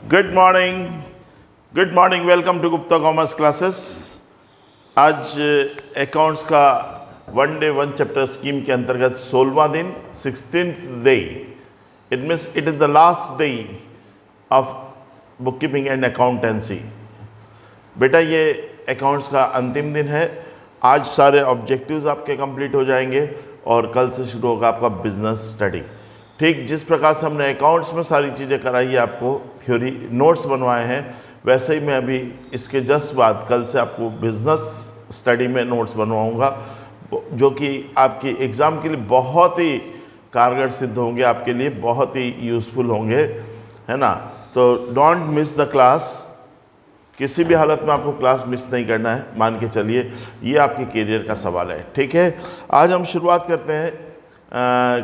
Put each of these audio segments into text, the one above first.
Good morning, welcome to Gupta commerce classes. आज accounts का one day one chapter scheme के अंतर्गत 16वां दिन 16th day. It means it is the last day of bookkeeping and accountancy. बेटा ये accounts का अंतिम दिन है। आज सारे ऑब्जेक्टिव्स आपके कंप्लीट हो जाएंगे और कल से शुरू होगा आपका बिजनेस स्टडी। ठीक जिस प्रकार से हमने अकाउंट्स में सारी चीज़ें कराई है, आपको थ्योरी नोट्स बनवाए हैं, वैसे ही मैं अभी इसके जस्ट बाद कल से आपको बिजनेस स्टडी में नोट्स बनवाऊंगा, जो कि आपकी एग्ज़ाम के लिए बहुत ही कारगर सिद्ध होंगे, आपके लिए बहुत ही यूज़फुल होंगे, है ना। तो डोंट मिस द क्लास। किसी भी हालत में आपको क्लास मिस नहीं करना है, मान के चलिए ये आपके करियर का सवाल है। ठीक है, आज हम शुरुआत करते हैं।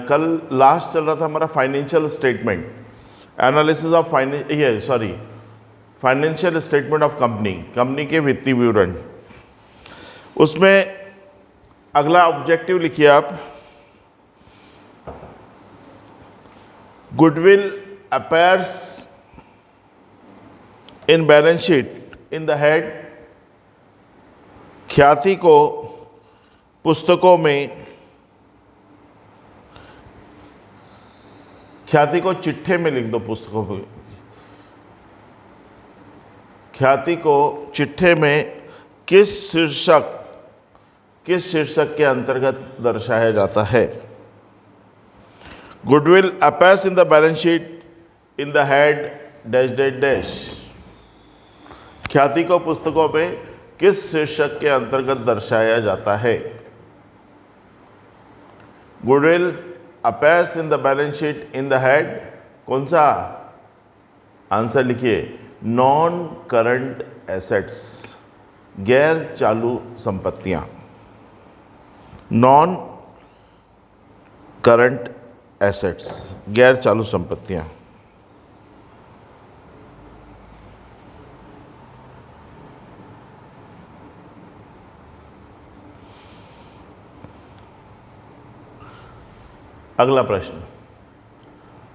कल लास्ट चल रहा था हमारा financial statement, analysis of financial statement of company के वित्तीय विवरण। उसमें अगला ऑब्जेक्टिव लिखिए आप, goodwill appears in balance sheet in the head. ख्याति को पुस्तकों में, ख्याति को चिट्ठे में लिख दो पुस्तकों में। ख्याति को चिट्ठे में किस शीर्षक के अंतर्गत दर्शाया जाता है। Goodwill appears in the balance sheet in the head dash dash dash. ख्याति को पुस्तकों में किस शीर्षक के अंतर्गत दर्शाया जाता है। Goodwill appears in the balance sheet in the head, कौन सा आंसर लिखिए, नॉन करंट एसेट्स, गैर चालू संपत्तियां, नॉन करंट एसेट्स, गैर चालू संपत्तियां। अगला प्रश्न,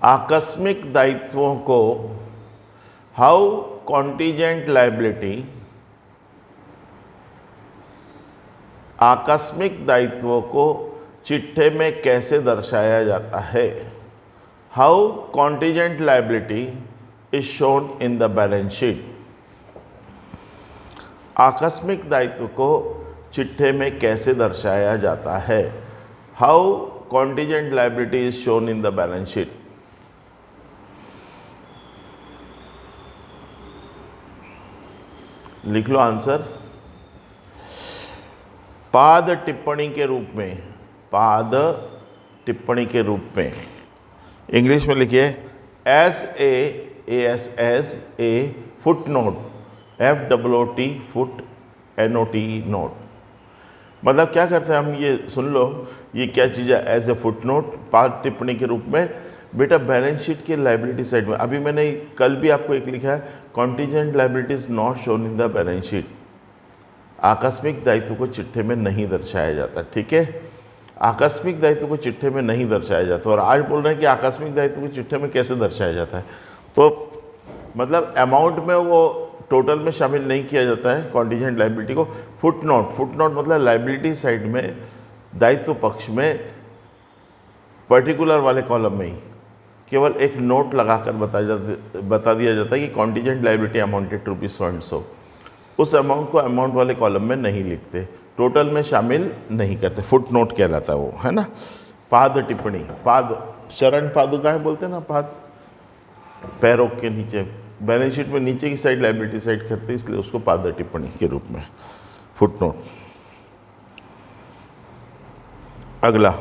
आकस्मिक दायित्वों को हाउ कॉन्टीजेंट लायबिलिटी, आकस्मिक दायित्वों को चिट्ठे में कैसे दर्शाया जाता है। How contingent liability is shown in the balance sheet. आकस्मिक दायित्व को चिट्ठे में कैसे दर्शाया जाता है। How contingent liability is shown in the balance sheet. लिख लो आंसर। पाद टिप्पणी के रूप में, पाद टिप्पणी के रूप में इंग्लिश में लिखिए S A foot note, FOOT foot NOT note. मतलब क्या करते हैं हम, ये सुन लो, ये क्या चीज़ है। एज ए फुट नोट, पाद टिप्पणी के रूप में बेटा बैलेंस शीट के लाइबिलिटी साइड में। अभी मैंने कल भी आपको एक लिखा है, contingent liabilities not shown in the balance sheet. आकस्मिक दायित्व को चिट्ठे में नहीं दर्शाया जाता। ठीक है, आकस्मिक दायित्व को चिट्ठे में नहीं दर्शाया जाता। और आज बोल रहे हैं कि आकस्मिक दायित्व को चिट्ठे में कैसे दर्शाया जाता है। तो मतलब अमाउंट में वो टोटल में शामिल नहीं किया जाता है कॉन्टीजेंट लाइबिलिटी को। फुट नोट मतलब लाइबिलिटी साइड में, दायित्व पक्ष में पर्टिकुलर वाले कॉलम में ही केवल एक नोट लगाकर बता दिया जाता है कि contingent liability amounted to rupees so and so. उस अमाउंट को अमाउंट वाले कॉलम में नहीं लिखते, टोटल में शामिल नहीं करते, फुट नोट कहलाता है वो, है ना। पाद टिप्पणी, पाद चरण पादुकाएं बोलते हैं ना, पाद पैरों के नीचे, बैलेंस शीट में नीचे की साइड लाइबिलिटी साइड करते, इसलिए उसको पाद टिप्पणी के रूप में फुट नोट। अगला,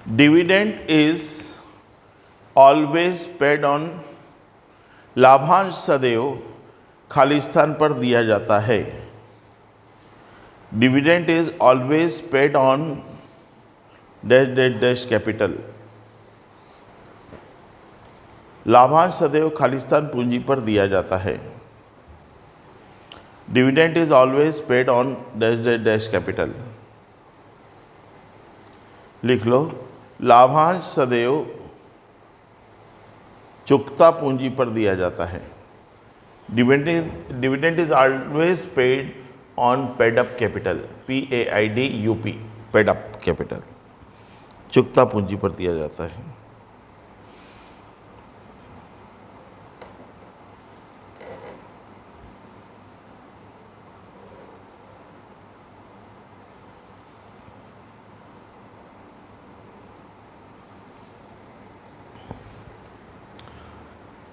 dividend is always paid on, लाभांश सदैव खाली स्थान पर दिया जाता है। Dividend is always paid on dash dash dash capital. लाभांश सदैव खालिस्तान पूंजी पर दिया जाता है। Dividend is always paid on dash dash dash capital. लिख लो, लाभांश सदैव चुकता पूंजी पर दिया जाता है। Dividend is always paid on paid up capital, PAIDUP, paid up capital, चुकता पूंजी पर दिया जाता है।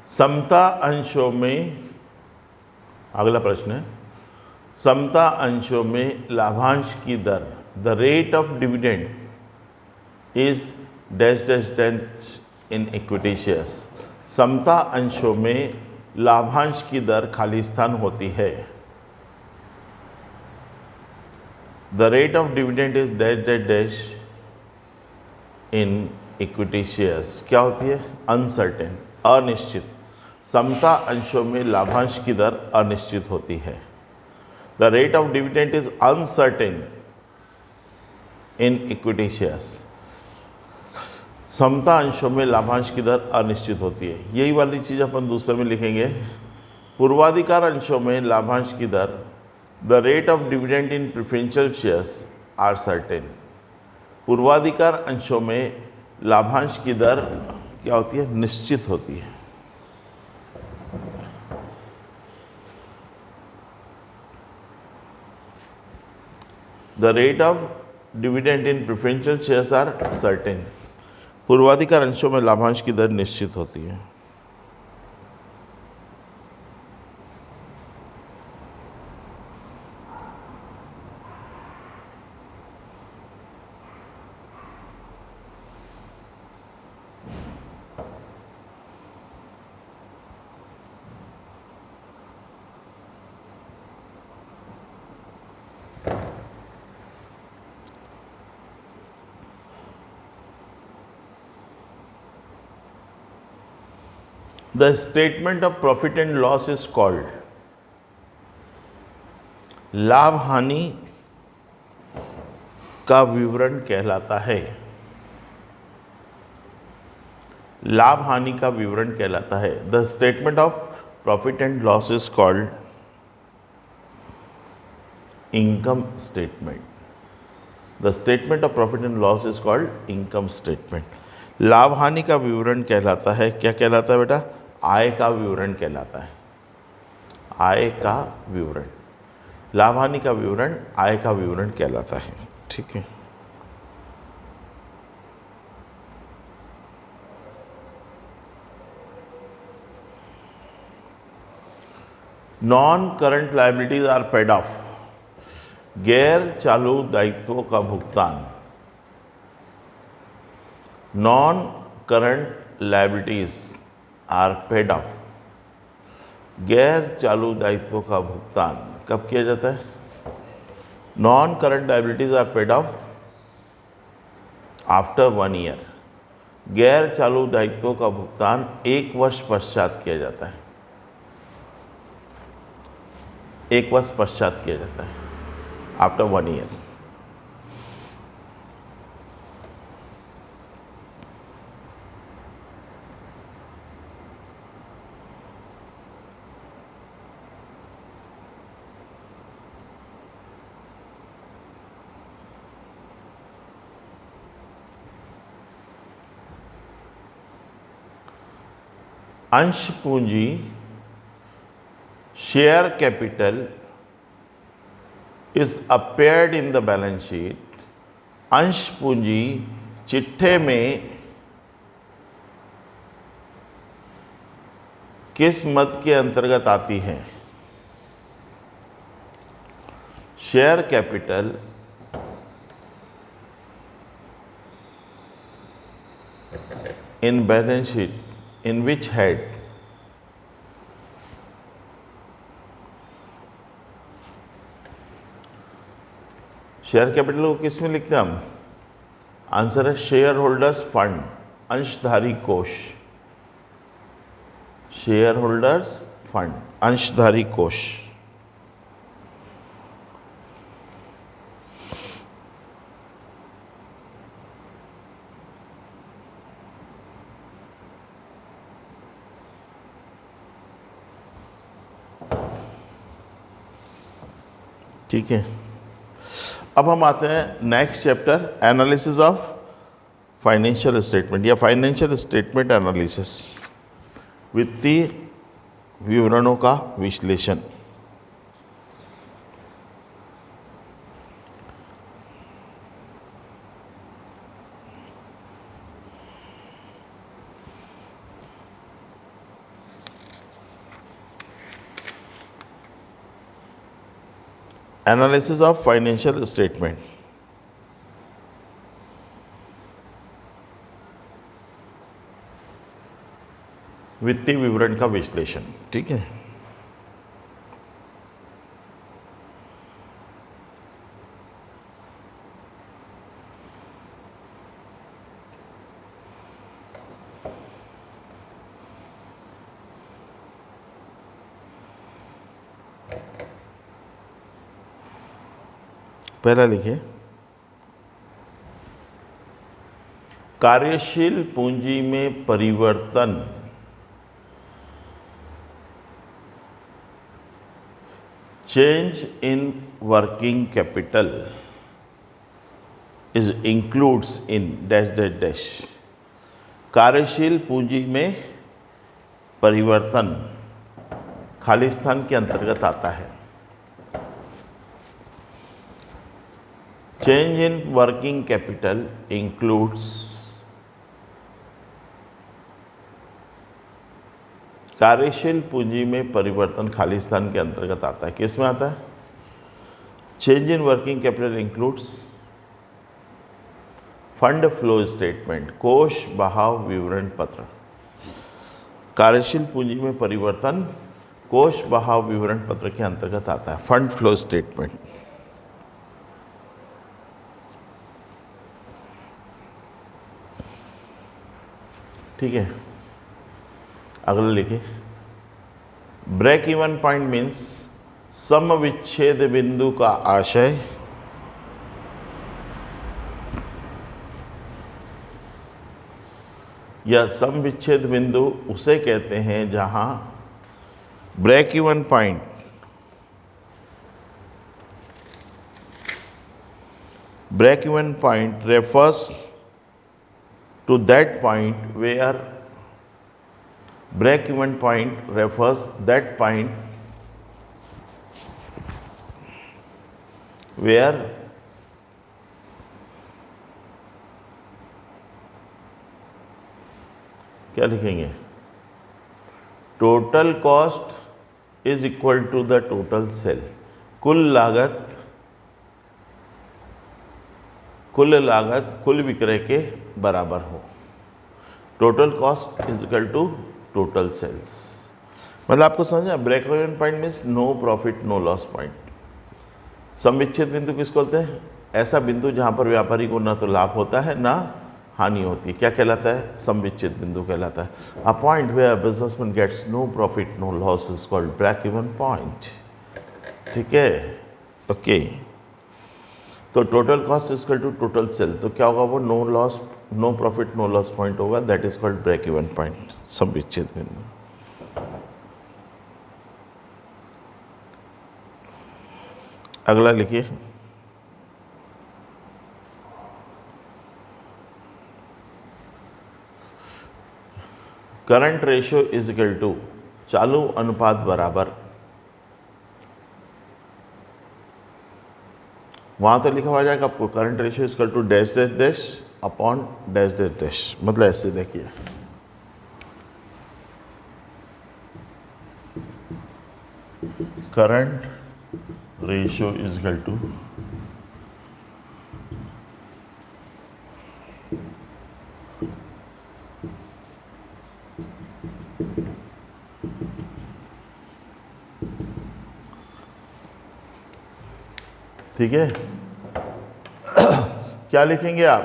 समता अंशों में, अगला प्रश्न है, समता अंशों में लाभांश की दर, the rate of dividend is dash dash dash in equity shares. समता अंशों में लाभांश की दर खाली स्थान होती है। The rate of dividend is dash dash dash in equity shares. क्या होती है? अनसर्टेन, अनिश्चित। समता अंशों में लाभांश की दर अनिश्चित होती है। The rate of dividend is uncertain in equity shares. समता अंशों में लाभांश की दर अनिश्चित होती है। यही वाली चीज़ अपन दूसरे में लिखेंगे, पूर्वाधिकार अंशों में लाभांश की दर, the rate of dividend in preferential shares are certain. पूर्वाधिकार अंशों में लाभांश की दर क्या होती है? निश्चित होती है। The rate of dividend in preferential shares are certain. पूर्वाधिकार अंशों में लाभांश की दर निश्चित होती है। The statement of profit and loss is called, लाभ हानि का विवरण कहलाता है। लाभ हानि का विवरण कहलाता है। The statement of profit and loss is called income statement. The statement of profit and loss is called income statement. लाभ हानि का विवरण कहलाता है, क्या कहलाता है बेटा? आय का विवरण कहलाता है। आय का विवरण, लाभ हानि का विवरण आय का विवरण कहलाता है। ठीक है। Non current liabilities are paid off. गैर चालू दायित्वों का भुगतान, non current liabilities are paid off. गैर चालू दायित्वों का भुगतान कब किया जाता है? Non current liabilities are paid off after 1 year. गैर चालू दायित्वों का भुगतान 1 वर्ष पश्चात किया जाता है। 1 वर्ष पश्चात किया जाता है, आफ्टर 1 ईयर। अंश पूंजी, share capital is appeared in the balance sheet. अंश पूंजी चिट्ठे में किस मद के अंतर्गत आती है? Share capital in balance sheet in which head? Share capital को किस में लिखते हैं हम? आंसर है शेयर होल्डर्स फंड, अंशधारी कोष। शेयर होल्डर्स फंड, अंशधारी कोष। ठीक है, अब हम आते हैं next chapter, analysis of financial statement या फाइनेंशियल स्टेटमेंट एनालिसिस, वित्तीय विवरणों का विश्लेषण। एनालिसिस ऑफ फाइनेंशियल स्टेटमेंट, वित्तीय विवरण का विश्लेषण। ठीक है, पहला लिखिए, कार्यशील पूंजी में परिवर्तन change in working capital is includes in dash dash dash. कार्यशील पूंजी में परिवर्तन खाली स्थान के अंतर्गत आता है। Change in working capital includes, कार्यशील पूंजी में परिवर्तन खाली स्थान के अंतर्गत आता है। किस में आता है? Change in working capital includes fund flow statement, कोष बहाव विवरण पत्र। कार्यशील पूंजी में परिवर्तन कोष बहाव विवरण पत्र के अंतर्गत आता है, फंड फ्लो स्टेटमेंट। ठीक है, अगला लिखिए, ब्रेक इवन पॉइंट मीन्स सम विच्छेद बिंदु का आशय या सम विच्छेद बिंदु उसे कहते हैं जहां break even point refers to that point where break-even point refers that point where क्या लिखेंगे? Total cost is equal to the total sale. कुल लागत कुल विक्रय के बराबर हो। Total cost is equal to total sales. मतलब आपको समझा, break even point means no profit no loss point. समविच्छेद बिंदु किसको बोलते हैं? ऐसा बिंदु जहां पर व्यापारी को ना तो लाभ होता है ना हानि होती है। क्या कहलाता है? समविच्छेद बिंदु कहलाता है। A point where businessman gets no profit no loss is called break even point. ठीक है, ओके। तो total cost is equal to total sale, तो क्या होगा? वो no loss no profit no loss point होगा, that is called break even point, समविच्छेद बिंदु। अगला लिखिए, current ratio is equal to चालू अनुपात बराबर, वहां तो लिखा हुआ जाएगा आपको current ratio is equal to dash dash dash upon dash dash dash. मतलब ऐसे देखिए, current ratio is equal to ठीक है। क्या लिखेंगे आप?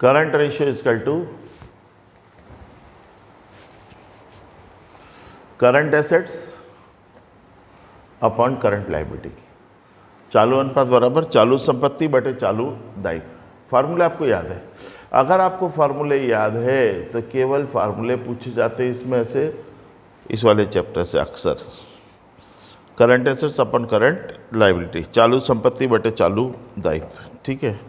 Current ratio is equal to current assets upon current liability. चालू अनुपात बराबर चालू संपत्ति बटे चालू दायित्व। फार्मूले आपको याद है? अगर आपको फार्मूले याद है तो केवल फार्मूले पूछे जाते हैं इसमें से, इस वाले चैप्टर से अक्सर। करंट एसेट्स अपन करंट लाइबिलिटी, चालू संपत्ति बटे चालू दायित्व, ठीक है।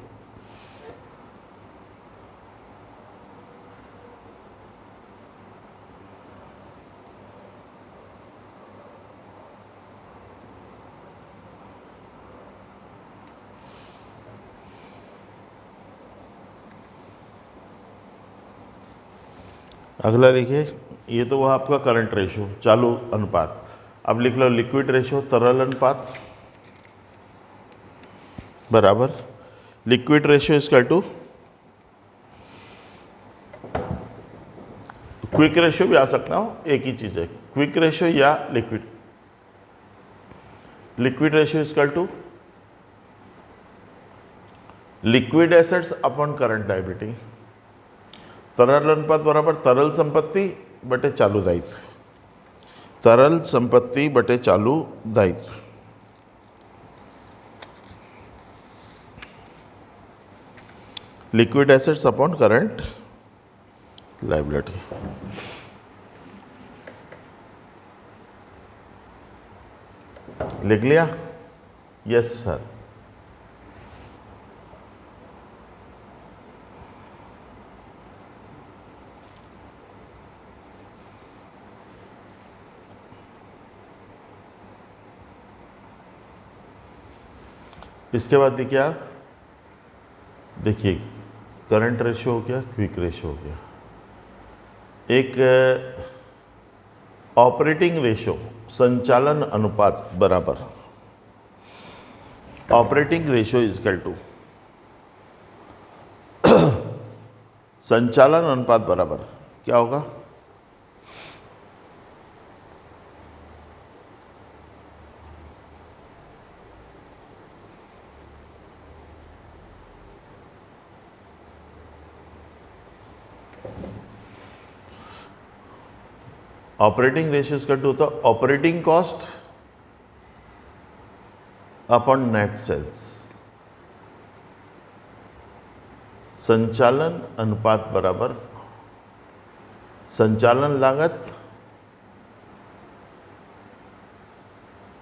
अगला लिखिए, ये तो वह आपका करंट रेशो, चालू अनुपात। अब लिख लो लिक्विड रेशो, तरल अनुपात बराबर liquid ratio equal to quick ratio भी आ सकता हो, एक ही चीज है, क्विक रेशो या liquid. Liquid ratio equal to liquid assets upon current liability. तरल अनुपात बराबर तरल संपत्ति बटे चालू दायित्व, तरल संपत्ति बटे चालू दायित्व। Liquid assets upon current liability. लिख लिया? Yes sir. इसके बाद देखिए आप, देखिए करंट रेशो हो गया, क्विक रेशो हो गया, एक ऑपरेटिंग रेशो संचालन अनुपात बराबर ऑपरेटिंग रेशो इक्वल टू संचालन अनुपात बराबर क्या होगा? ऑपरेटिंग रेशियो इक्वल टू होता operating cost upon net sales. संचालन अनुपात बराबर संचालन लागत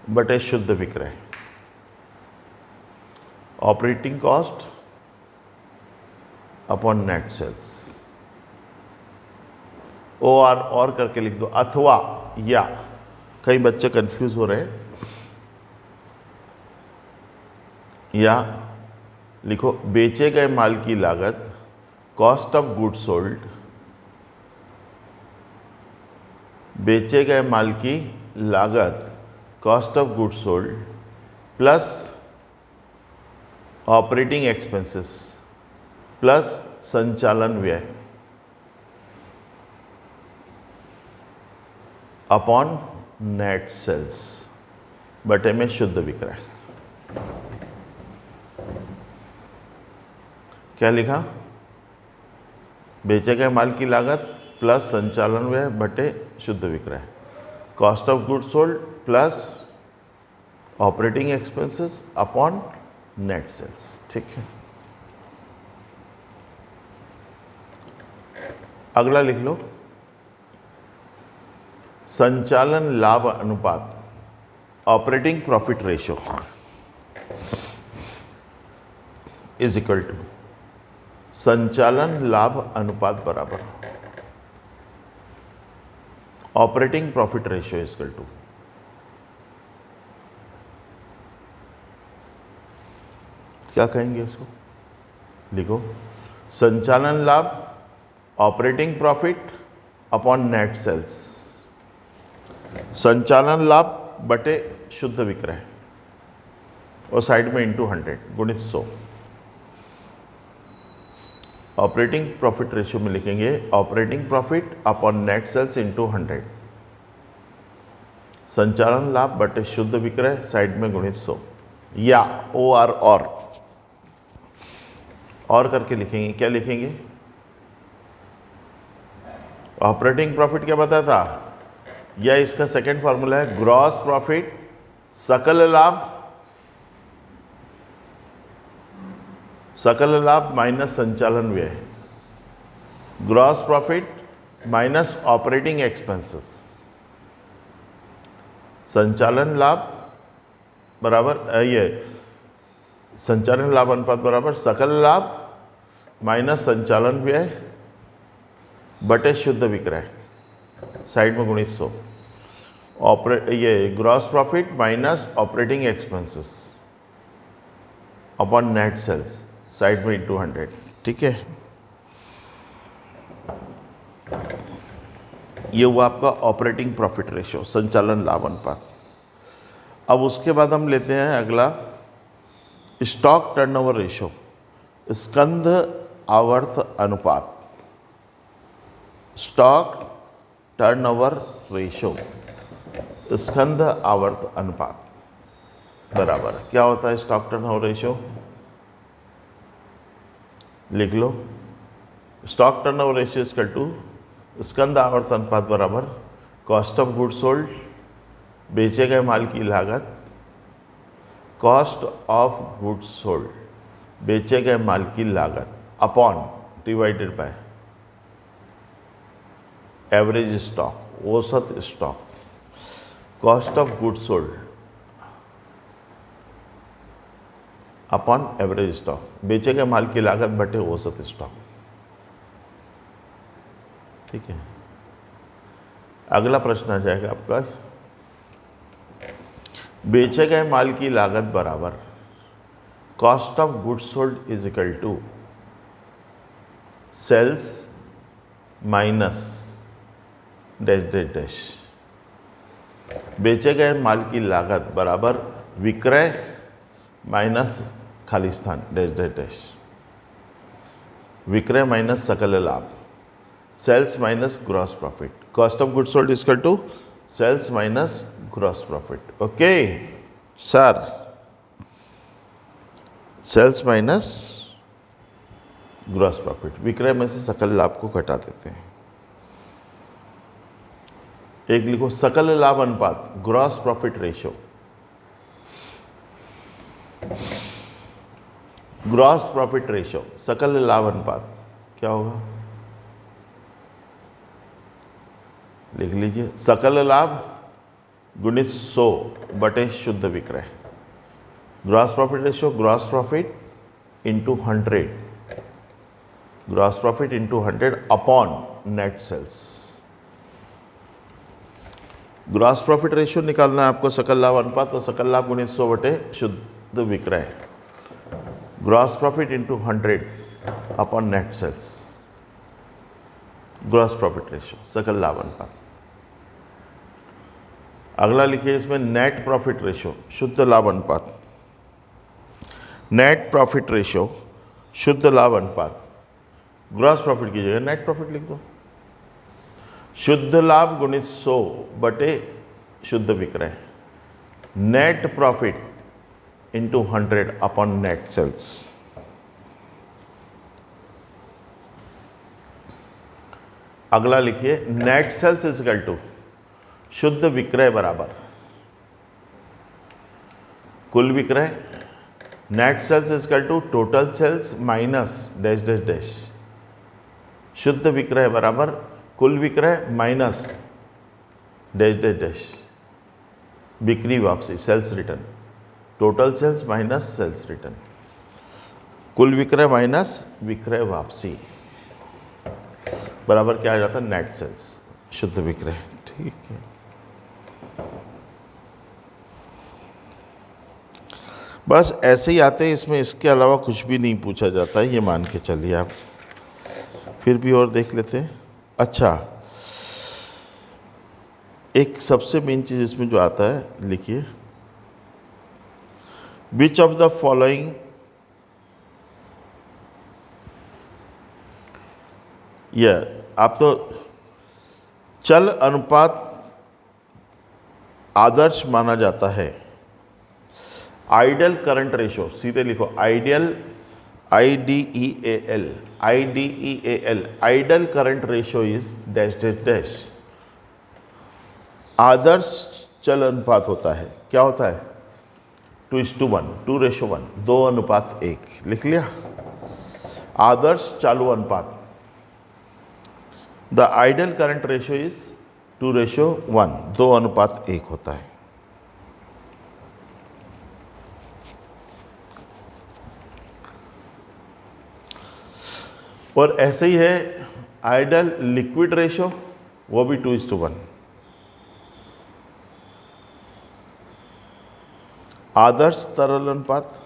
बटे शुद्ध विक्रय। Operating cost upon net sales. और करके लिख दो, अथवा या, कई बच्चे कंफ्यूज हो रहे हैं, या लिखो बेचे गए माल की लागत कॉस्ट ऑफ गुड्स सोल्ड, बेचे गए माल की लागत cost of goods sold plus operating expenses plus संचालन व्यय अपॉन नेट सेल्स बटे में शुद्ध विक्रय। क्या लिखा? बेचे गए माल की लागत प्लस संचालन व्यय बटे शुद्ध विक्रय, cost of goods sold plus operating expenses upon net sales, ठीक है। अगला लिख लो, संचालन लाभ अनुपात operating profit ratio is equal to संचालन लाभ अनुपात बराबर operating profit ratio is equal to क्या कहेंगे इसको? लिखो संचालन लाभ operating profit upon net sales. संचालन लाभ बटे शुद्ध विक्रय और साइड में इंटू 100 गुणित 100। ऑपरेटिंग प्रॉफिट रेशियो में लिखेंगे operating profit upon net sales into 100। संचालन लाभ बटे शुद्ध विक्रय साइड में गुणित 100, या और करके लिखेंगे। क्या लिखेंगे? ऑपरेटिंग प्रॉफिट क्या बताया था, या इसका सेकंड फॉर्मूला है ग्रॉस प्रॉफिट सकल लाभ माइनस संचालन व्यय, gross profit minus operating expenses संचालन लाभ बराबर ये संचालन लाभ अनुपात बराबर सकल लाभ माइनस संचालन व्यय बटे शुद्ध विक्रय, साइड में गुणित 100, ये gross profit minus operating expenses upon net sales, side में इंटू 100। ठीक है, ये हुआ आपका ऑपरेटिंग प्रॉफिट रेशियो, संचालन लाभ अनुपात। अब उसके बाद हम लेते हैं अगला स्टॉक टर्नओवर रेशियो, स्कंध आवर्त अनुपात। स्टॉक टर्नओवर रेशियो, स्कंध आवर्त अनुपात बराबर क्या होता है? स्टॉक टर्नओवर रेशियो लिख लो। Stock turnover ratio equal to स्कंद आवर्त अनुपात बराबर कॉस्ट ऑफ गुड्स सोल्ड, बेचे गए माल की लागत, कॉस्ट ऑफ गुड्स सोल्ड, बेचे गए माल की लागत upon divided by average stock, औसत stock. Cost of goods sold upon average stock, बेचे गए माल की लागत बटे औसत स्टॉक। ठीक है, अगला प्रश्न आ जाएगा आपका, बेचे गए माल की लागत बराबर cost of goods sold is equal to sales minus dash dash dash. बेचे गए माल की लागत बराबर विक्रय माइनस खाली स्थान डैश डैश डैश, विक्रय माइनस सकल लाभ, sales minus gross profit. Cost of goods sold equal to sales minus gross profit. Okay sir, sales minus gross profit, विक्रय में से सकल लाभ को घटा देते हैं। एक लिखो सकल लाभ अनुपात, gross profit ratio. Gross profit ratio, सकल लाभ अनुपात क्या होगा? लिख लीजिए, सकल लाभ गुणित 100 बटे शुद्ध विक्रय। Gross profit ratio, gross profit into 100, gross profit into 100 upon net sales. Gross profit ratio निकालना है आपको, सकल लाभ अनुपात, तो सकल लाभ गुणित 100 बटे शुद्ध विक्रय, gross profit into 100 upon net sales. Gross profit ratio, सकल लाभ अनुपात। अगला लिखिए इसमें नेट प्रॉफिट रेशियो, शुद्ध लाभ अनुपात। नेट प्रॉफिट रेशियो, शुद्ध लाभ अनुपात। ग्रॉस प्रॉफिट की जगह नेट प्रॉफिट लिख दो। शुद्ध लाभ गुणित 100 बटे शुद्ध विक्रय, net profit into 100 upon net sales. अगला लिखिए net sales is equal to शुद्ध विक्रय बराबर कुल विक्रय, net sales is equal to total sales minus dash dash dash. शुद्ध विक्रय बराबर कुल विक्रय माइनस डैश डैश डैश, बिक्री वापसी sales return, total sales minus sales return, कुल विक्रय माइनस विक्रय वापसी बराबर क्या आ जाता है? नेट सेल्स, शुद्ध विक्रय। ठीक है, बस ऐसे ही आते हैं इसमें, इसके अलावा कुछ भी नहीं पूछा जाता है, ये मान के चलिए आप। फिर भी और देख लेते हैं। अच्छा, एक सबसे मेन चीज़ इसमें जो आता है, लिखिए विच ऑफ द फॉलोइंग आप तो चल अनुपात आदर्श माना जाता है। आइडियल करंट रेशो, सीधे लिखो ideal, IDEAL, ideal current ratio is dash dash dash. आदर्श चल अनुपात होता है, क्या होता है? 2:1, 2:1, 2:1। लिख लिया। आदर्श चालू अनुपात, the ideal current ratio is 2:1, 2:1 होता है। और ऐसे ही है आइडल लिक्विड रेशो, वो भी 2:1। आदर्श तरल अनुपात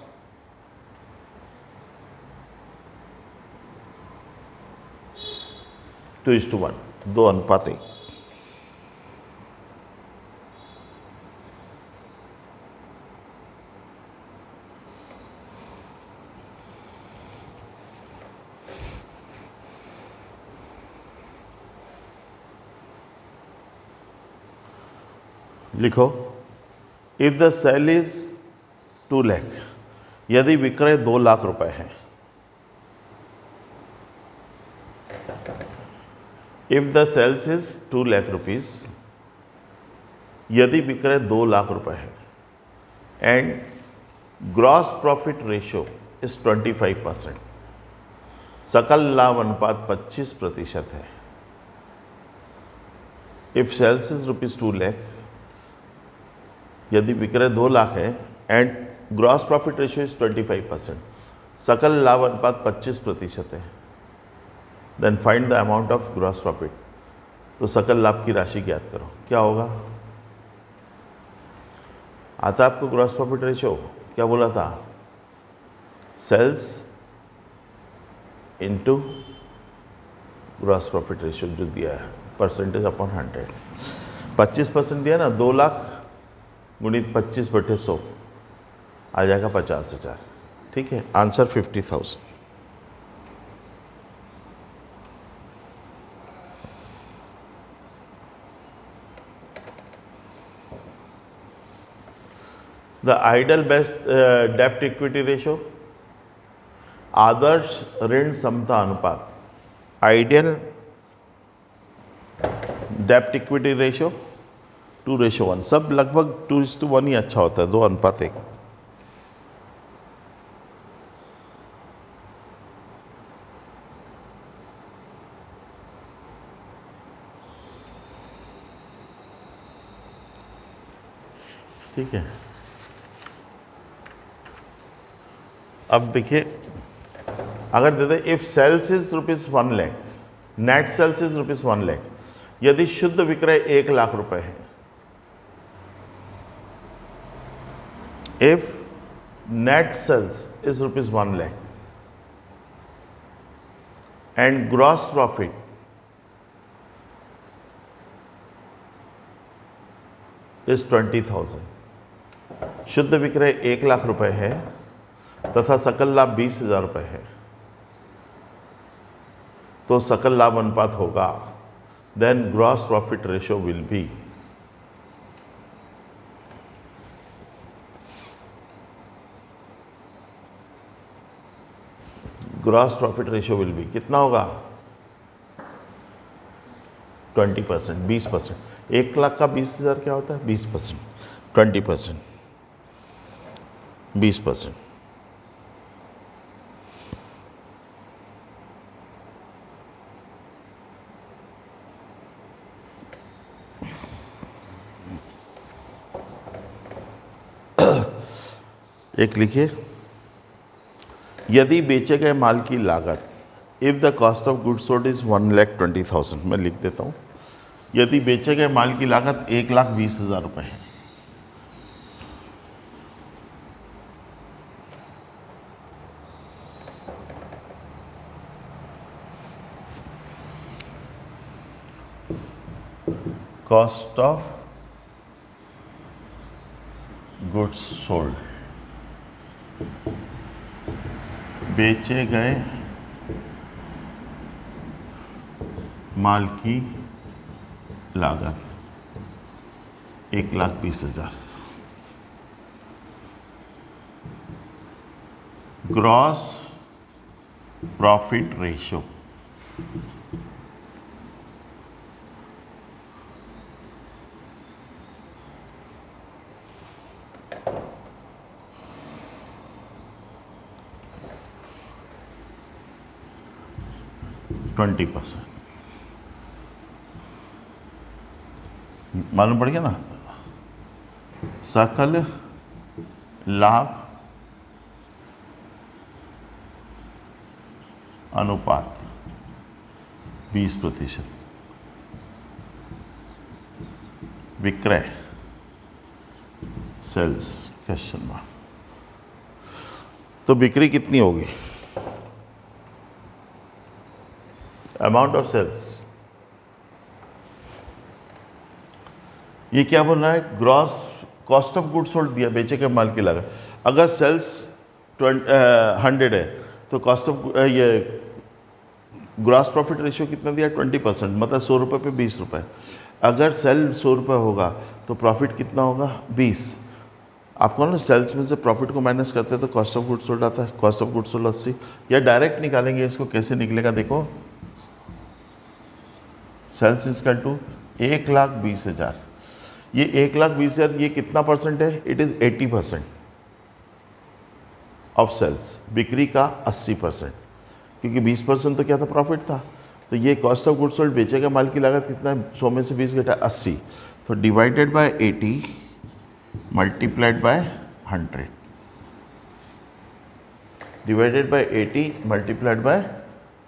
2:1, 2:1। लिखो, if the sale is 2 lakh, यदि विक्रय 2 लाख रुपए है। If the sales is 2 lakh rupees, यदि विक्रय 2 लाख रुपए है, and gross profit ratio is 25%, सकल लाभ अनुपात 25% है। इफ सेल्स इज ₹2 लाख, यदि विक्रय 2 लाख है and gross profit ratio is 25%, सकल लाभ अनुपात 25% है, then find the amount of gross profit. तो सकल लाभ की राशि ज्ञात करो। क्या होगा? आता आपको ग्रॉस प्रॉफिट रेशियो क्या बोला था? Sales into gross profit ratio जो दिया है, परसेंटेज अपॉन 100। 25% दिया ना, 2 लाख गुणित 25/100 आ जाएगा 50,000। ठीक है, आंसर 50,000। द आइडल बेस्ट डेप्ट इक्विटी रेशियो, आदर्श ऋण समता अनुपात, आइडियल डेप्ट इक्विटी रेशियो 2:1। सब लगभग 2:1 ही अच्छा होता है, 2:1। ठीक है, अब देखिए, अगर दे दे if sales is ₹1 lakh, net sales is ₹1 lakh, यदि शुद्ध विक्रय 1 लाख रुपए है। If net sales is ₹1 lakh and gross profit is 20,000, शुद्ध विक्रय 1 लाख रुपए है तथा सकल लाभ 20,000 रुपये है, तो सकल लाभ अनुपात होगा, then gross profit ratio will be कितना होगा? 20%, 20%। 1 लाख का 20,000 क्या होता है? 20%, 20%, 20%। एक लिखिए, यदि बेचे गए माल की लागत, if the cost of goods sold is 1,20,000, मैं लिख देता हूँ, यदि बेचे गए माल की लागत 1,20,000 रुपये है, कॉस्ट ऑफ गुड्स सोल्ड, बेचे गए माल की लागत 1,20,000, ग्रॉस प्रॉफिट रेशियो %20। मालूम पड़ गया ना? सकल लाभ अनुपात 20%। विक्रय सेल्स क्वेश्चन मार्क। तो बिक्री कितनी होगी? Amount of sales. ये क्या बोल रहा है? Gross cost of goods sold दिया, बेचे के माल की लागत। अगर सेल्स 100 है तो कॉस्ट ऑफ ये ग्रॉस प्रॉफिट रेशियो कितना दिया? 20%, मतलब 100 रुपये पे 20 रुपये। अगर सेल 100 रुपये होगा तो प्रॉफिट कितना होगा? 20। आपको ना सेल्स में से प्रॉफिट को माइनस करते हैं तो कॉस्ट ऑफ गुड्स सोल्ड आता है। Cost of goods sold 80। या डायरेक्ट निकालेंगे इसको, कैसे निकलेगा देखो। Sales is equal to 1,20,000। ये 1,20,000 ये कितना परसेंट है? It is 80% of sales. बिक्री का 80%, क्योंकि 20% तो क्या था? प्रॉफिट था। तो ये कॉस्ट ऑफ गुड्स सोल्ड, बेचेगा माल की लागत कितना है? 100 में से 20 घटा 80, तो divided by 80 multiplied by 100। Divided by 80 multiplied by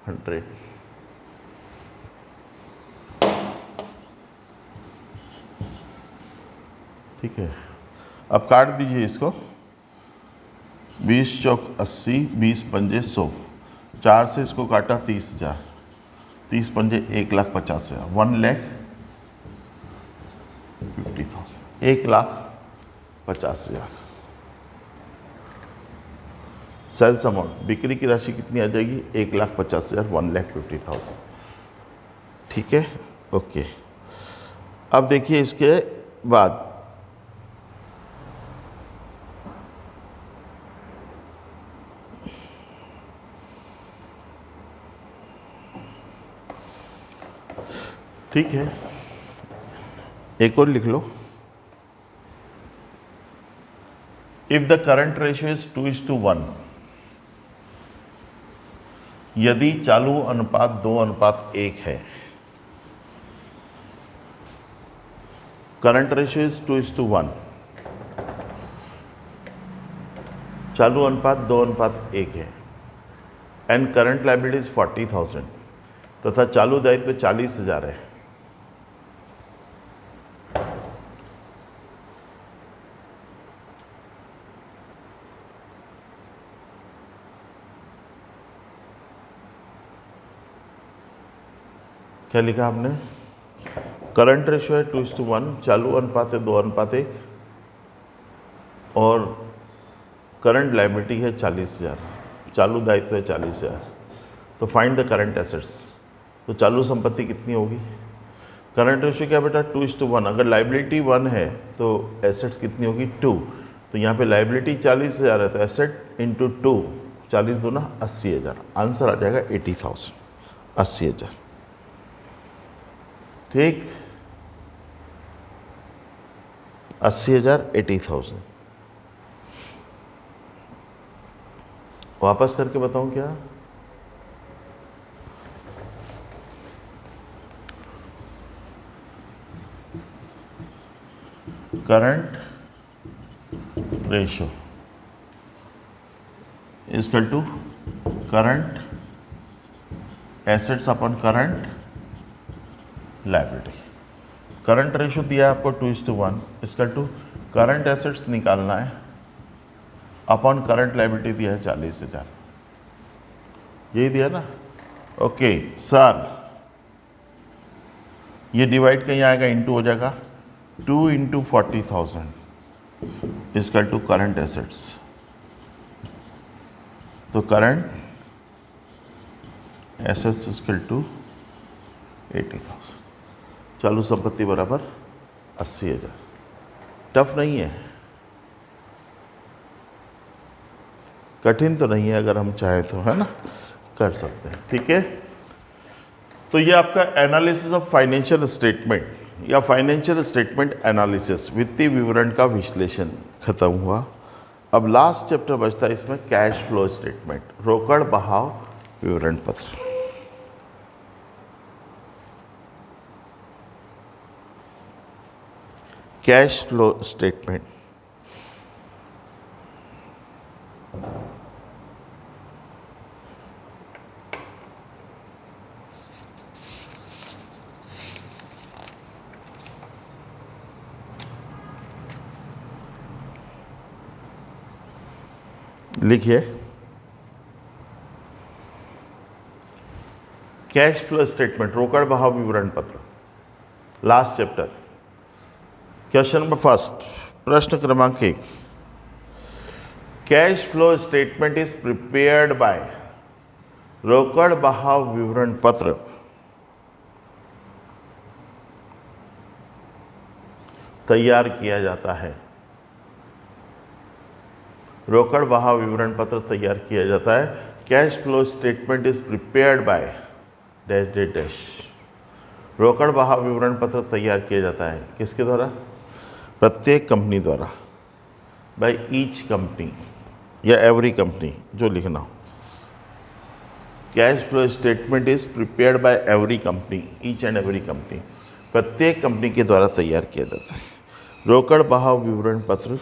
100। ठीक है, अब काट दीजिए इसको। 20 चौक 80, 20 पंजे 100, 4 से इसको काटा 30,000, 30 पंजे 1,50,000, 1,50,000, 1,50,000 सेल्स अमाउंट। बिक्री की राशि कितनी आ जाएगी? 1,50,000, 1,50,000। ठीक है, ओके। अब देखिए इसके बाद ठीक है, एक और लिख लो। If the current ratio is 2:1, यदि चालू अनुपात 2:1 है, करंट रेशियो इज 2:1, चालू अनुपात 2:1 है, एंड करंट लायबिलिटी इज 40,000, तथा चालू दायित्व 40,000 है। क्या लिखा आपने? करंट रेशियो है 2:1, चालू अनुपात है 2:1, और करंट लायबिलिटी है 40,000, चालू दायित्व है 40,000। तो फाइंड द करंट एसेट्स। तो चालू संपत्ति कितनी होगी? करंट रेशियो क्या बेटा? 2:1। अगर लायबिलिटी 1 है तो एसेट्स कितनी होगी? 2। तो यहाँ पे लायबिलिटी 40,000 है, तो एसेट इंटू 2, 40 दूना 80,000। आंसर आ जाएगा 80,000, 80,000। ठीक, 80,000, 80,000। वापस करके बताऊं क्या? Current ratio is equal to current assets upon current liability. Current ratio दिया है आपको 2:1, इजकल टू करंट एसेट्स निकालना है अपॉन करंट लायबिलिटी दिया है 40,000। यही दिया ना? ओके सर, ये डिवाइड कहीं आएगा, इंटू हो जाएगा। 2 × 40,000 इजकल टू करंट एसेट्स। तो करंट एसेट्स इजकल टू 80,000। चालू संपत्ति बराबर 80,000। टफ नहीं है, कठिन तो नहीं है, अगर हम चाहें तो, है ना, कर सकते हैं। ठीक है, तो ये आपका एनालिसिस ऑफ फाइनेंशियल स्टेटमेंट या फाइनेंशियल स्टेटमेंट एनालिसिस, वित्तीय विवरण का विश्लेषण खत्म हुआ। अब लास्ट चैप्टर बचता है इसमें कैश फ्लो स्टेटमेंट, रोकड़ बहाव विवरण पत्र। Cash flow statement. लिखिए, कैश फ्लो स्टेटमेंट, रोकड़ बहाव विवरण पत्र, last chapter. Question number first, प्रश्न क्रमांक 1, cash flow statement is prepared by, रोकड़ बहाव विवरण पत्र तैयार किया जाता है। रोकड़ बहाव विवरण पत्र तैयार किया जाता है। Cash flow statement is prepared by dash dash dash. रोकड़ बहाव विवरण पत्र तैयार किया जाता है किसके द्वारा? प्रत्येक कंपनी द्वारा, बाय ईच कंपनी या एवरी कंपनी, जो लिखना हो। Cash flow statement is prepared by every company, each and every company, प्रत्येक कंपनी के द्वारा तैयार किया जाता है। रोकड़ बहाव विवरण पत्र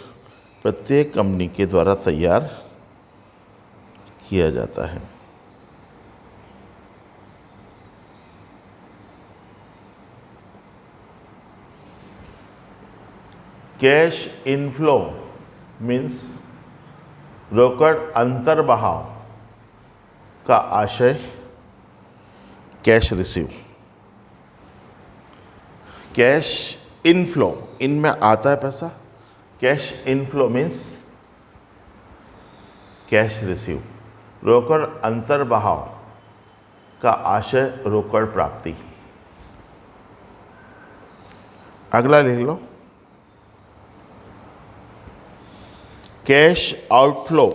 प्रत्येक कंपनी के द्वारा तैयार किया जाता है। कैश इनफ्लो मीन्स रोकड़ अंतर्बहाव का आशय कैश रिसीव। कैश इनफ्लो, इनमें आता है पैसा, cash inflow means cash receive. रोकड़ अंतर्बहाव का आशय रोकड़ प्राप्ति। अगला लिख लो, cash outflow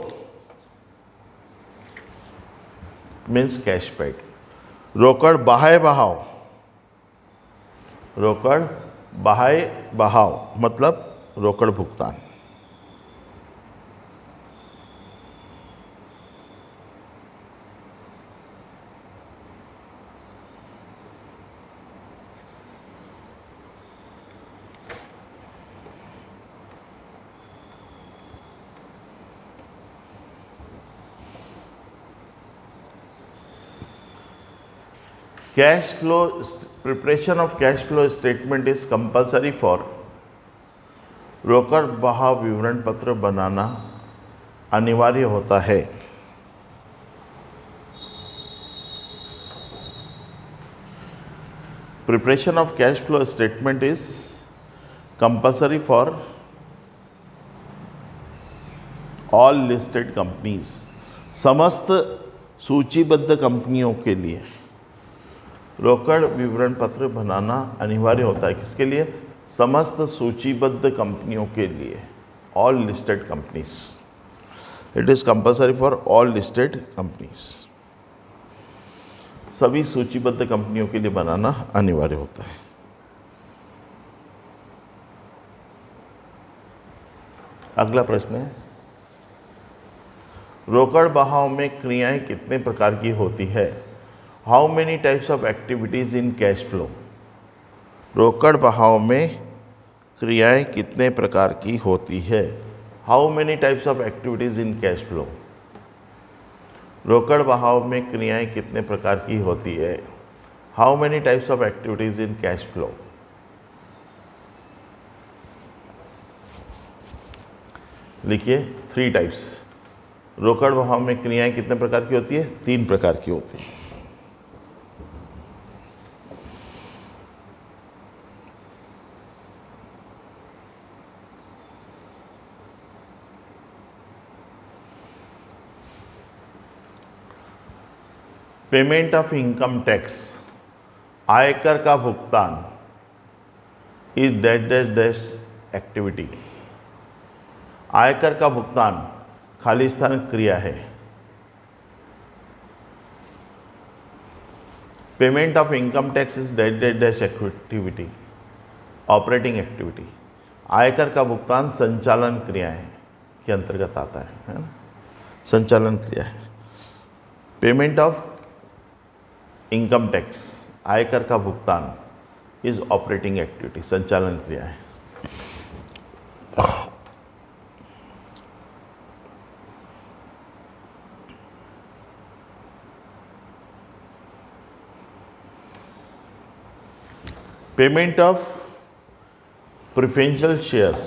means cash paid. रोकड़ बाह्य बहाव, रोकड़ बाह्य बहाव मतलब रोकड़ भुगतान। Cash flow, preparation of cash flow statement is compulsory for, रोकड़ बहाव विवरण पत्र बनाना अनिवार्य होता है। Preparation of cash flow statement is compulsory for all listed companies, समस्त सूचीबद्ध कंपनियों के लिए रोकड़ विवरण पत्र बनाना अनिवार्य होता है। किसके लिए? समस्त सूचीबद्ध कंपनियों के लिए, all listed companies. It is compulsory for all listed companies, सभी सूचीबद्ध कंपनियों के लिए बनाना अनिवार्य होता है। अगला प्रश्न है, रोकड़ बहाव में क्रियाएं कितने प्रकार की होती है? How many types of activities in cash flow? रोकड़ बहाव में क्रियाएं कितने प्रकार की होती है? How many types of activities in cash flow? रोकड़ बहाव में क्रियाएं कितने प्रकार की होती है? How many types of activities in cash flow? लिखिए 3 टाइप्स। रोकड़ बहाव में क्रियाएं कितने प्रकार की होती है? 3 प्रकार की होती है। पेमेंट ऑफ इनकम टैक्स, आयकर का भुगतान, is dash dash dash activity. आयकर का भुगतान खाली स्थान क्रिया है। Payment of income tax is dash dash dash activity, operating activity. आयकर का भुगतान संचालन क्रिया है के अंतर्गत आता है ना, संचालन क्रिया है। पेमेंट ऑफ इनकम टैक्स, आयकर का भुगतान, इज ऑपरेटिंग एक्टिविटी, संचालन क्रिया है। पेमेंट ऑफ प्रेफरेंशियल शेयर्स,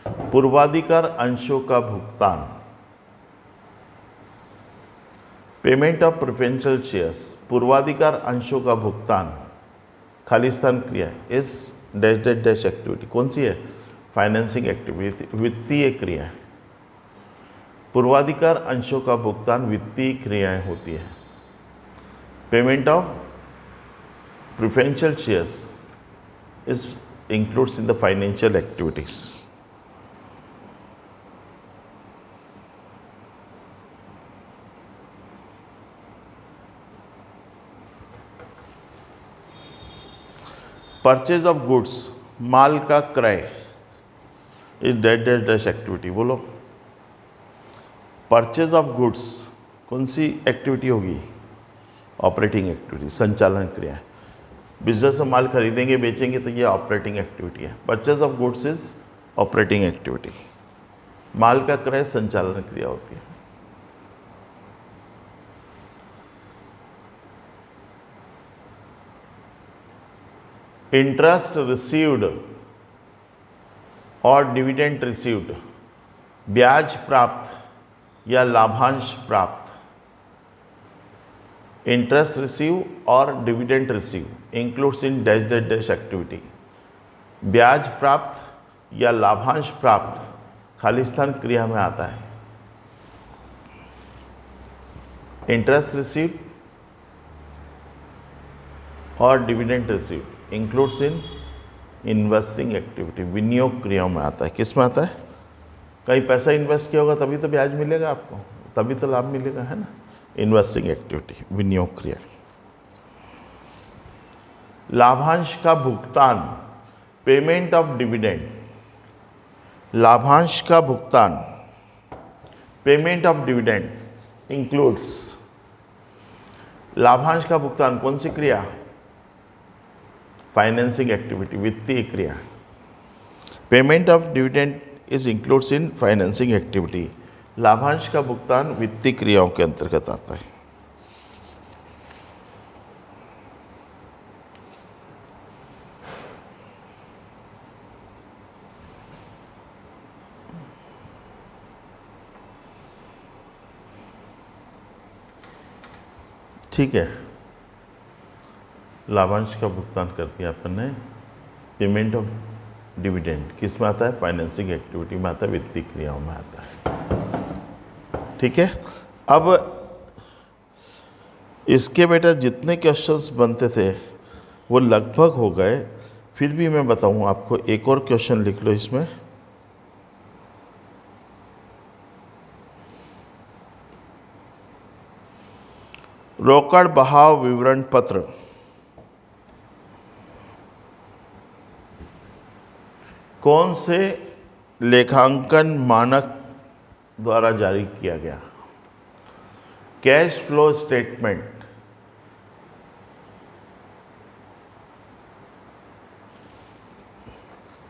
पूर्वाधिकार अंशों का भुगतान, पेमेंट ऑफ प्रेफरेंशियल शेयर्स, पूर्वाधिकार अंशों का भुगतान, खालिस्तान क्रिया इस डैश डैश डैश एक्टिविटी, कौन सी है? फाइनेंसिंग एक्टिविटी, वित्तीय क्रिया है। पूर्वाधिकार अंशों का भुगतान वित्तीय क्रियाएं होती है। Payment of preferential shares is includes in the financial activities. Purchase of goods, माल का क्रय is dash dash dash activity. बोलो, परचेज ऑफ गुड्स कौन सी एक्टिविटी होगी? ऑपरेटिंग एक्टिविटी, संचालन क्रिया है। बिजनेस में माल खरीदेंगे बेचेंगे तो ये ऑपरेटिंग एक्टिविटी है। Purchase of goods is operating activity. माल का क्रय संचालन क्रिया होती है। इंटरेस्ट रिसीव्ड और डिविडेंड रिसीव्ड, ब्याज प्राप्त या लाभांश प्राप्त। इंटरेस्ट रिसीव और dividend receive includes in dash dash dash activity. ब्याज प्राप्त या लाभांश प्राप्त खालिस्तान क्रिया में आता है। इंटरेस्ट रिसीव और dividend receive includes in investing activity, विनियोग क्रियाओं में आता है। किस में आता है? कहीं पैसा इन्वेस्ट किया होगा तभी तो ब्याज मिलेगा आपको, तभी तो लाभ मिलेगा, है ना। इन्वेस्टिंग एक्टिविटी, विनियोग क्रिया। लाभांश का भुगतान, पेमेंट ऑफ डिविडेंड। लाभांश का भुगतान, पेमेंट ऑफ डिविडेंड इंक्लूड्स। लाभांश का भुगतान कौन सी क्रिया? फाइनेंसिंग एक्टिविटी, वित्तीय क्रिया। Payment of dividend is includes in financing activity. लाभांश का भुगतान वित्तीय क्रियाओं के अंतर्गत आता है। ठीक है, लाभांश का भुगतान कर दिया अपन ने। पेमेंट ऑफ डिविडेंड किस में आता है? फाइनेंसिंग एक्टिविटी में आता है, वित्तीय क्रियाओं में आता है। ठीक है, अब इसके बेटा जितने क्वेश्चंस बनते थे वो लगभग हो गए। फिर भी मैं बताऊं आपको, एक और क्वेश्चन लिख लो इसमें। रोकड़ बहाव विवरण पत्र कौन से लेखांकन मानक द्वारा जारी किया गया? कैश फ्लो स्टेटमेंट,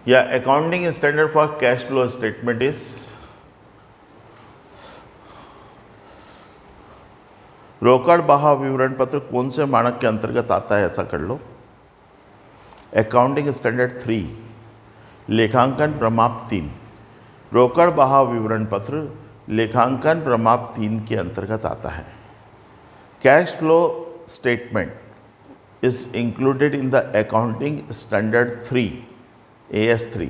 या accounting standard for cash flow statement is रोकड़ बहाव विवरण पत्र कौन से मानक के अंतर्गत आता है? ऐसा कर लो, अकाउंटिंग स्टैंडर्ड 3, लेखांकन प्रमाप 3। रोकड़ बहाव विवरण पत्र लेखांकन प्रमाप 3 के अंतर्गत आता है। Cash flow statement is included in the accounting standard 3, AS3।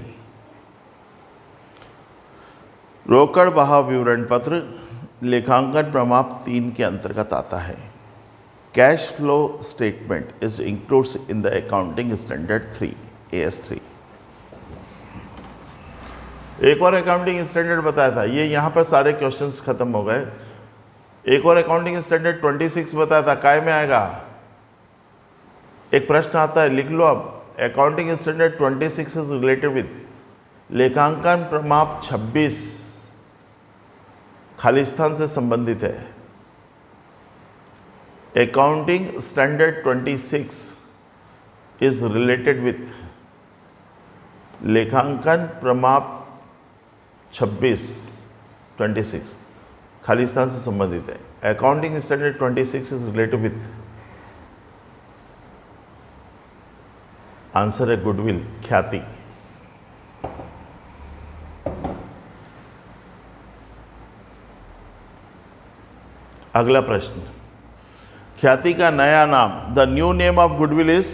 रोकड़ बहाव विवरण पत्र लेखांकन प्रमाप 3 के अंतर्गत आता है। Cash flow statement is includes in the accounting standard 3, AS3। एक और अकाउंटिंग स्टैंडर्ड बताया था, ये यहाँ पर सारे क्वेश्चंस खत्म हो गए। एक और अकाउंटिंग स्टैंडर्ड 26 बताया था, काय में आएगा? एक प्रश्न आता है, लिख लो अब। Accounting standard 26 is related with लेखांकन प्रमाप 26, खालिस्तान से संबंधित है। Accounting standard 26 is related with लेखांकन प्रमाप 26 खालिस्तान से संबंधित है। Accounting standard 26 is related with, answer है गुडविल, ख्याति। अगला प्रश्न, ख्याति का नया नाम, the new name of goodwill is,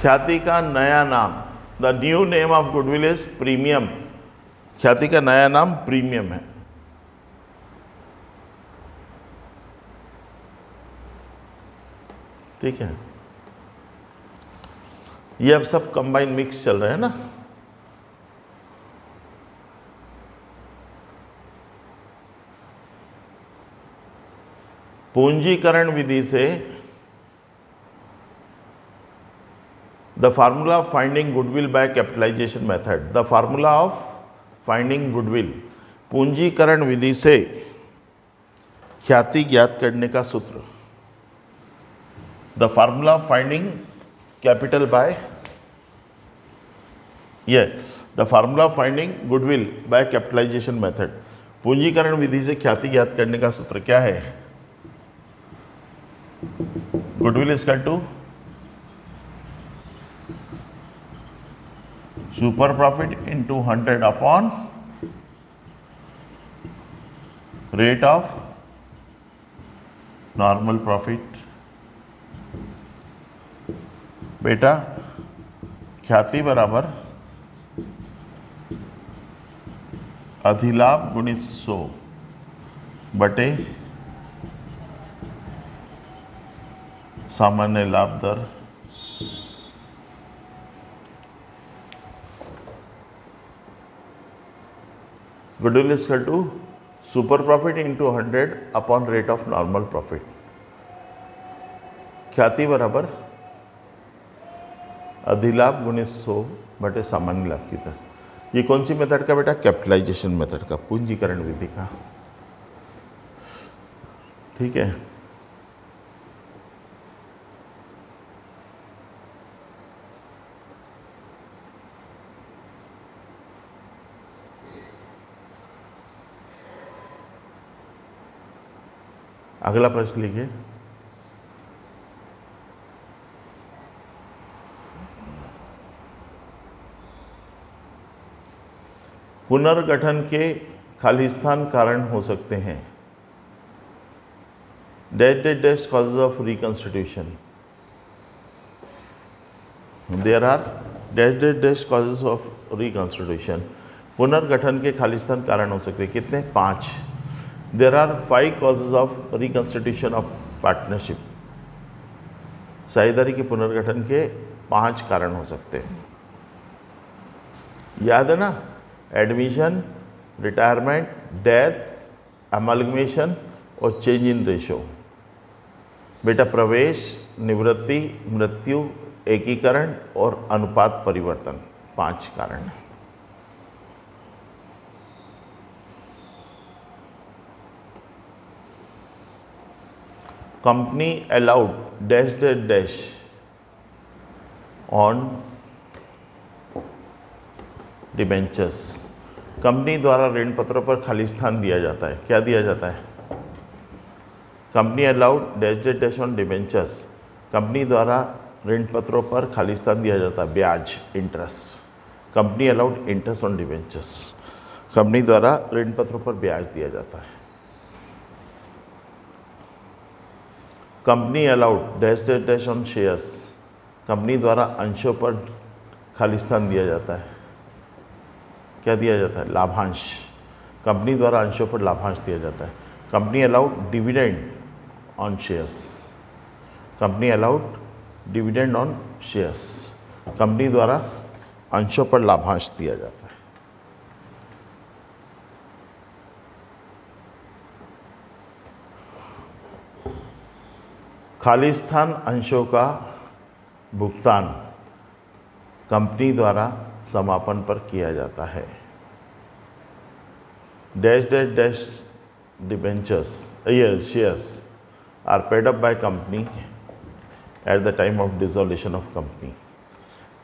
ख्याति का नया नाम, the new name of goodwill is premium. ख्याति का नया नाम प्रीमियम है। ठीक है, ये अब सब कंबाइन मिक्स चल रहे हैं ना। पूंजीकरण विधि से the formula of finding goodwill by capitalisation method, the formula of finding goodwill, पूंजीकरण विधि से ख्याति ज्ञात करने का सूत्र। The formula of finding capital by, ये the formula of finding goodwill by capitalisation method, पूंजीकरण विधि से ख्याति ज्ञात करने का सूत्र क्या है? Goodwill is equal to super profit into 100 upon rate of normal profit. बेटा ख्याति बराबर अधिलाभ गुणित 100 बटे सामान्य लाभ दर। Goodwill is equal to super profit into 100 upon rate of normal profit. ख्याति बराबर अधिलाभ गुणित 100 बटे सामान्य लाभ की दर। ये कौन सी मेथड का बेटा? कैपिटलाइजेशन मेथड का, पूंजीकरण विधि का। ठीक है, अगला प्रश्न लिखिए। पुनर्गठन के खालिस्तान कारण हो सकते हैं। Dash dash dash causes of reconstitution, there are dash dash dash causes of reconstitution. पुनर्गठन के खालिस्तान कारण हो सकते हैं कितने? 5। There are 5 causes of reconstitution of partnership. साझेदारी के पुनर्गठन के 5 कारण हो सकते हैं। याद है ना? एडमिशन, रिटायरमेंट, डेथ, अमलगमेशन और चेंज इन रेशो। बेटा प्रवेश, निवृत्ति, मृत्यु, एकीकरण और अनुपात परिवर्तन, 5 कारण हैं। Company allowed dash dash dash on debentures. Company द्वारा ऋण पत्रों पर खाली स्थान दिया जाता है। क्या दिया जाता है? Company allowed dash dash dash on debentures. Company द्वारा ऋण पत्रों पर खाली स्थान दिया जाता है, ब्याज, interest. Company allowed interest on debentures. Company द्वारा ऋण पत्रों पर ब्याज दिया जाता है। Company allowed dash dash dash on shares. Company द्वारा अंशों पर खाली स्थान दिया जाता है। क्या दिया जाता है? लाभांश। कंपनी द्वारा अंशों पर लाभांश दिया जाता है। Company allowed dividend on shares. Company allowed dividend on shares. Company द्वारा अंशों पर लाभांश दिया जाता है। खाली स्थान अंशों का भुगतान कंपनी द्वारा समापन पर किया जाता है। Dash dash dash debentures shares are paid up by company at the time of dissolution of company.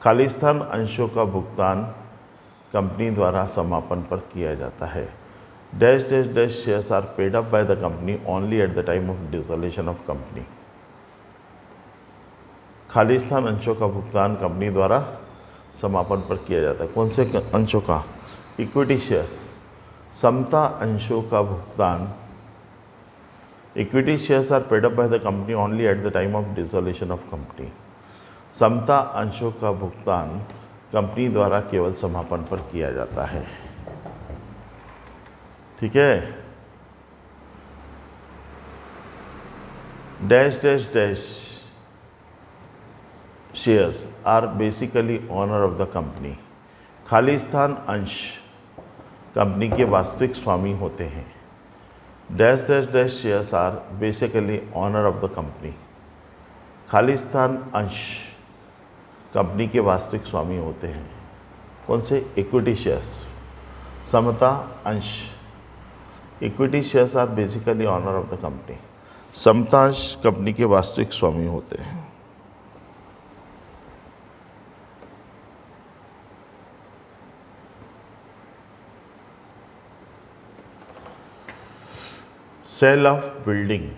खाली स्थान अंशों का भुगतान कंपनी द्वारा समापन पर किया जाता है। Dash dash dash shares are paid up by the company only at the time of dissolution of company. खाली स्थान अंशों का भुगतान कंपनी द्वारा समापन पर किया जाता है। कौन से अंशों का? Equity shares. समता अंशों का भुगतान equity shares are paid up by the company only at the time of dissolution of company. समता अंशों का भुगतान कंपनी द्वारा केवल समापन पर किया जाता है। ठीक है। Dash dash dash shares are basically owner of the company. खाली स्थान अंश कंपनी के वास्तविक स्वामी होते हैं। Dash dash dash shares are basically owner of the company. खाली स्थान अंश कंपनी के वास्तविक स्वामी होते हैं। कौन से? Equity shares. समता अंश equity shares are basically owner of the company. समता अंश कंपनी के वास्तविक स्वामी होते हैं। सेल ऑफ बिल्डिंग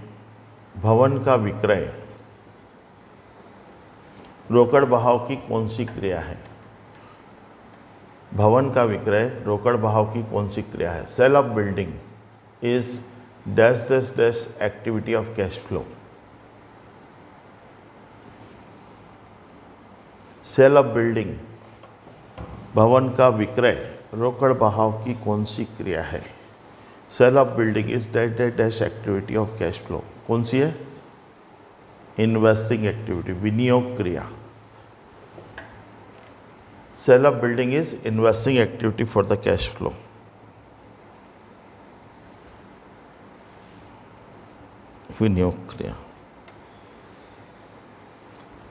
भवन का विक्रय रोकड़ बहाव की कौन सी क्रिया है? भवन का विक्रय रोकड़ बहाव की कौन सी क्रिया है? Sale of building is dash dash dash activity of cash flow. Sale of building भवन का विक्रय रोकड़ बहाव की कौन सी क्रिया है? Sale of building is dash dash dash activity of cash flow. कौन सी है? इन्वेस्टिंग एक्टिविटी, विनियोग क्रिया। Sale of building is investing activity for the cash flow. विनियोग क्रिया।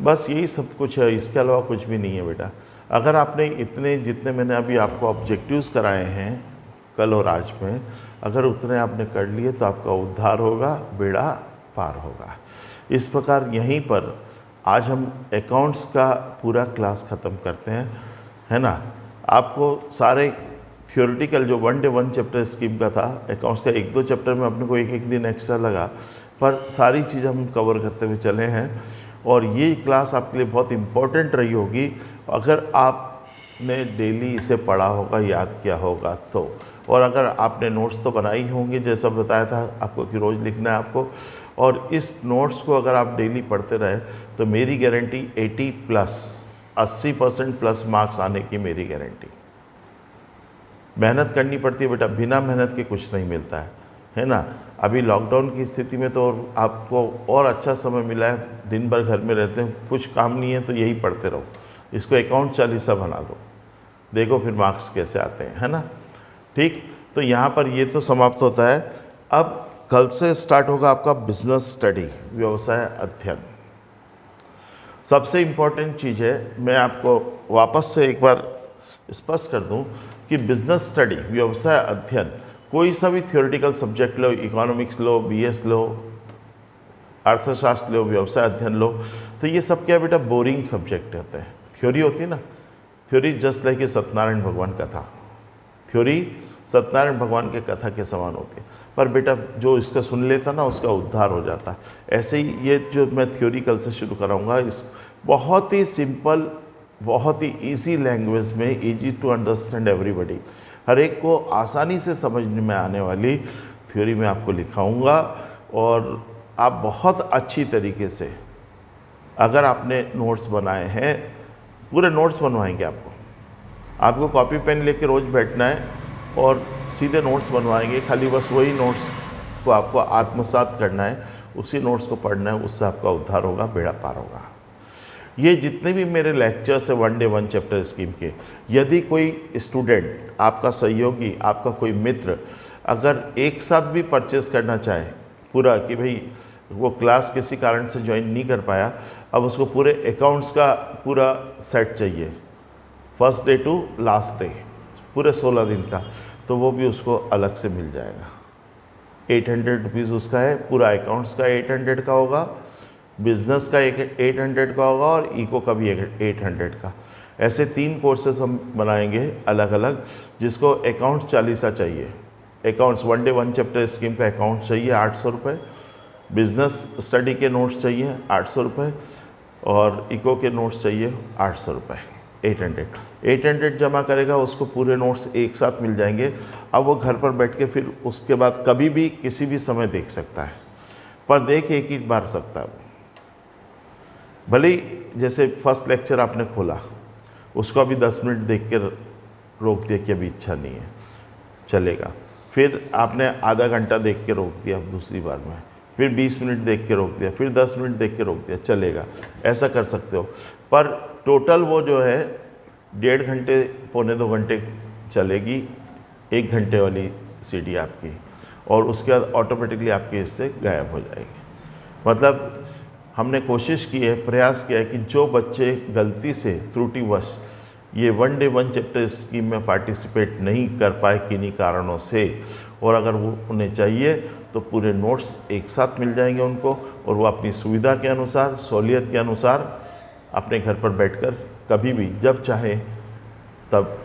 बस यही सब कुछ है, इसके अलावा कुछ भी नहीं है बेटा। अगर आपने इतने जितने मैंने अभी आपको ऑब्जेक्टिव्स कराए हैं कल और आज में, अगर उतने आपने कर लिए तो आपका उद्धार होगा, बेड़ा पार होगा। इस प्रकार यहीं पर आज हम अकाउंट्स का पूरा क्लास ख़त्म करते हैं, है ना। आपको सारे थ्योरेटिकल जो 1 डे 1 चैप्टर स्कीम का था अकाउंट्स का, 1-2 चैप्टर में अपने को एक दिन एक्स्ट्रा लगा, पर सारी चीज़ हम कवर करते हुए चले हैं। और ये क्लास आपके लिए बहुत इम्पोर्टेंट रही होगी अगर आपने डेली इसे पढ़ा होगा, याद किया होगा तो। और अगर आपने नोट्स तो बनाए ही होंगे, जैसा बताया था आपको कि रोज़ लिखना है आपको, और इस नोट्स को अगर आप डेली पढ़ते रहे तो मेरी गारंटी 80% प्लस मार्क्स आने की मेरी गारंटी। मेहनत करनी पड़ती है बेटा, बिना मेहनत के कुछ नहीं मिलता है ना। अभी लॉकडाउन की स्थिति में तो आपको और अच्छा समय मिला है, दिन भर घर में रहते हैं, कुछ काम नहीं है तो यही पढ़ते रहो, इसको अकाउंट चालीसा बना दो, देखो फिर मार्क्स कैसे आते हैं, है ना। ठीक, तो यहाँ पर ये तो समाप्त होता है। अब कल से स्टार्ट होगा आपका बिजनेस स्टडी, व्यवसाय अध्ययन। सबसे इम्पॉर्टेंट चीज़ है, मैं आपको वापस से एक बार स्पष्ट कर दूं कि बिजनेस स्टडी, व्यवसाय अध्ययन, कोई सा भी थ्योरेटिकल सब्जेक्ट लो, इकोनॉमिक्स लो, बीएस लो, अर्थशास्त्र लो, व्यवसाय अध्ययन लो, तो ये सब क्या बेटा बोरिंग सब्जेक्ट होते हैं। थ्योरी होती है ना, थ्योरी जस्ट लाइक सत्यनारायण भगवान कथा, थ्योरी सत्यनारायण भगवान के कथा के समान होती है, पर बेटा जो इसका सुन लेता ना उसका उद्धार हो जाता है। ऐसे ही ये जो मैं थ्योरी कल से शुरू कराऊंगा, इस बहुत ही सिंपल, बहुत ही इजी लैंग्वेज में, इजी टू अंडरस्टैंड एवरीबॉडी, हर एक को आसानी से समझने में आने वाली थ्योरी मैं आपको लिखाऊंगा। और आप बहुत अच्छी तरीके से, अगर आपने नोट्स बनाए हैं, पूरे नोट्स बनवाएंगे आपको कॉपी पेन लेके रोज़ बैठना है और सीधे नोट्स बनवाएंगे, खाली बस वही नोट्स को आपको आत्मसात करना है, उसी नोट्स को पढ़ना है, उससे आपका उद्धार होगा, बेड़ा पार होगा। ये जितने भी मेरे लेक्चर्स है 1 डे 1 चैप्टर स्कीम के, यदि कोई स्टूडेंट, आपका सहयोगी, आपका कोई मित्र अगर एक साथ भी परचेस करना चाहे पूरा, कि भाई वो क्लास किसी कारण से ज्वाइन नहीं कर पाया, अब उसको पूरे अकाउंट्स का पूरा सेट चाहिए, first day to last day, पूरे 16 दिन का, तो वो भी उसको अलग से मिल जाएगा। 800 रुपीज़ उसका है, पूरा अकाउंट्स का 800 का होगा, बिजनेस का 800 का होगा और इको का भी 800 का। ऐसे 3 कोर्सेज हम बनाएंगे अलग अलग, जिसको अकाउंट्स चालीसा चाहिए, अकाउंट्स 1 डे 1 चैप्टर स्कीम का अकाउंट्स चाहिए 800 रुपये, बिजनेस स्टडी के नोट्स चाहिए 800 रुपये, और इको के नोट्स चाहिए 800 रुपये, 800 जमा करेगा, उसको पूरे नोट्स एक साथ मिल जाएंगे। अब वो घर पर बैठ के फिर उसके बाद कभी भी किसी भी समय देख सकता है। पर देख एक ही बार सकता है। भले ही जैसे फर्स्ट लेक्चर आपने खोला, उसको अभी 10 मिनट देख कर रोक दिया कि अभी इच्छा नहीं है, चलेगा। फिर आपने आधा घंटा देख के रोक दिया दूसरी बार में, फिर 20 मिनट देख के रोक दिया, फिर 10 मिनट देख के रोक दिया, चलेगा। ऐसा कर सकते हो। पर टोटल वो जो है 1.5 घंटे, पौने 2 घंटे चलेगी 1 घंटे वाली सीडी आपकी, और उसके बाद ऑटोमेटिकली आपके इससे गायब हो जाएगी। मतलब हमने कोशिश की है, प्रयास किया है कि जो बच्चे गलती से त्रुटिवश ये 1 डे 1 चैप्टर स्कीम में पार्टिसिपेट नहीं कर पाए किन्हीं कारणों से, और अगर वो उन्हें चाहिए तो पूरे नोट्स एक साथ मिल जाएंगे उनको, और वो अपनी सुविधा के अनुसार, सहूलियत के अनुसार अपने घर पर बैठकर कभी भी जब चाहे तब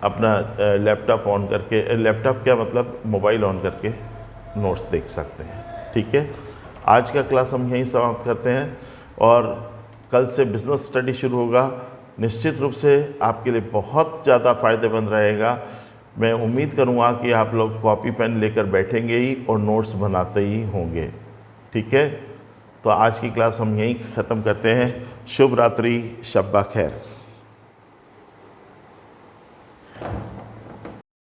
अपना लैपटॉप ऑन करके, लैपटॉप क्या मतलब मोबाइल ऑन करके नोट्स देख सकते हैं। ठीक है, आज का क्लास हम यहीं समाप्त करते हैं, और कल से बिज़नेस स्टडी शुरू होगा। निश्चित रूप से आपके लिए बहुत ज़्यादा फ़ायदेमंद रहेगा। मैं उम्मीद करूँगा कि आप लोग कॉपी पेन लेकर बैठेंगे ही और नोट्स बनाते ही होंगे। ठीक है, तो आज की क्लास हम यहीं ख़त्म करते हैं। शुभ रात्रि, शब्बा खैर।